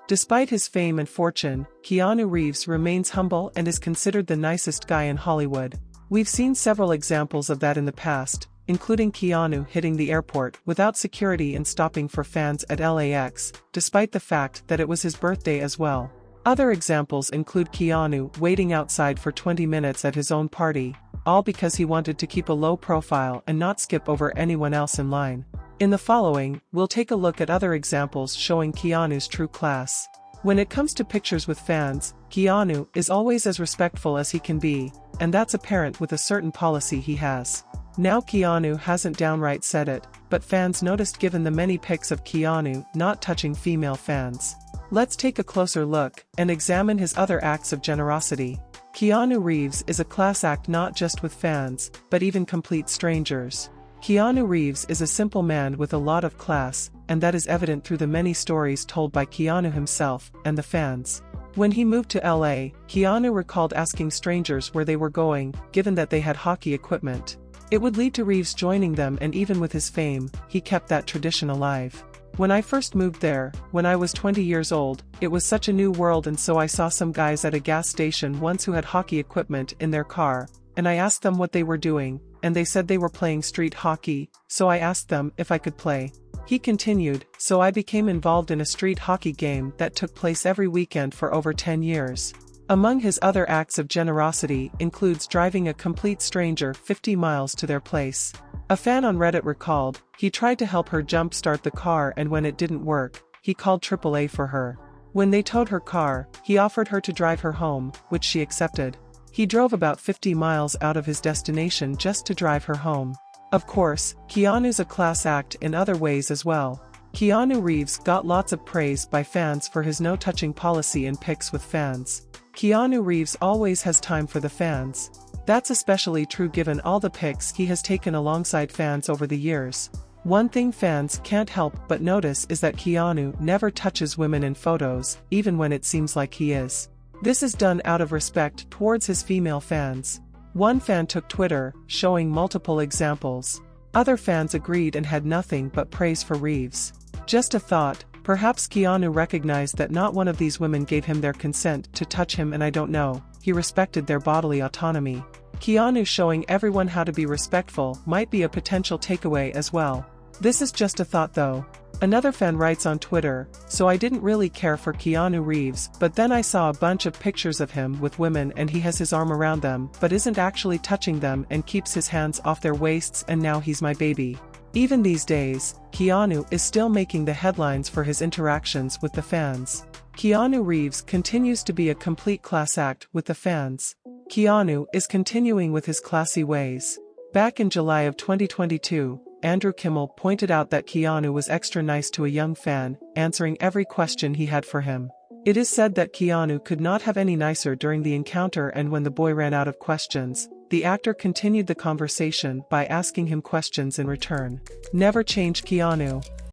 Despite his fame and fortune, Keanu Reeves remains humble and is considered the nicest guy in Hollywood. We've seen several examples of that in the past, including Keanu hitting the airport without security and stopping for fans at LAX, despite the fact that it was his birthday as well. Other examples include Keanu waiting outside for 20 minutes at his own party, all because he wanted to keep a low profile and not skip over anyone else in line. In the following, we'll take a look at other examples showing Keanu's true class. When it comes to pictures with fans, Keanu is always as respectful as he can be, and that's apparent with a certain policy he has. Now Keanu hasn't downright said it, but fans noticed given the many pics of Keanu not touching female fans. Let's take a closer look and examine his other acts of generosity. Keanu Reeves is a class act not just with fans, but even complete strangers. Keanu Reeves is a simple man with a lot of class, and that is evident through the many stories told by Keanu himself and the fans. When he moved to LA, Keanu recalled asking strangers where they were going, given that they had hockey equipment. It would lead to Reeves joining them, and even with his fame, he kept that tradition alive. When I first moved there, when I was 20 years old, it was such a new world, and so I saw some guys at a gas station once who had hockey equipment in their car, and I asked them what they were doing, and they said they were playing street hockey, so I asked them if I could play. He continued, so I became involved in a street hockey game that took place every weekend for over 10 years. Among his other acts of generosity includes driving a complete stranger 50 miles to their place. A fan on Reddit recalled, he tried to help her jump-start the car, and when it didn't work, he called AAA for her. When they towed her car, he offered her to drive her home, which she accepted. He drove about 50 miles out of his destination just to drive her home. Of course, Keanu's a class act in other ways as well. Keanu Reeves got lots of praise by fans for his no-touching policy in pics with fans. Keanu Reeves always has time for the fans. That's especially true given all the pics he has taken alongside fans over the years. One thing fans can't help but notice is that Keanu never touches women in photos, even when it seems like he is. This is done out of respect towards his female fans. One fan took Twitter, showing multiple examples. Other fans agreed and had nothing but praise for Reeves. Just a thought, perhaps Keanu recognized that not one of these women gave him their consent to touch him, and I don't know, he respected their bodily autonomy. Keanu showing everyone how to be respectful might be a potential takeaway as well. This is just a thought though. Another fan writes on Twitter, so I didn't really care for Keanu Reeves, but then I saw a bunch of pictures of him with women and he has his arm around them but isn't actually touching them and keeps his hands off their waists, and now he's my baby. Even these days, Keanu is still making the headlines for his interactions with the fans. Keanu Reeves continues to be a complete class act with the fans. Keanu is continuing with his classy ways. Back in July of 2022, Andrew Kimmel pointed out that Keanu was extra nice to a young fan, answering every question he had for him. It is said that Keanu could not have any nicer during the encounter, and when the boy ran out of questions, the actor continued the conversation by asking him questions in return. Never change Keanu.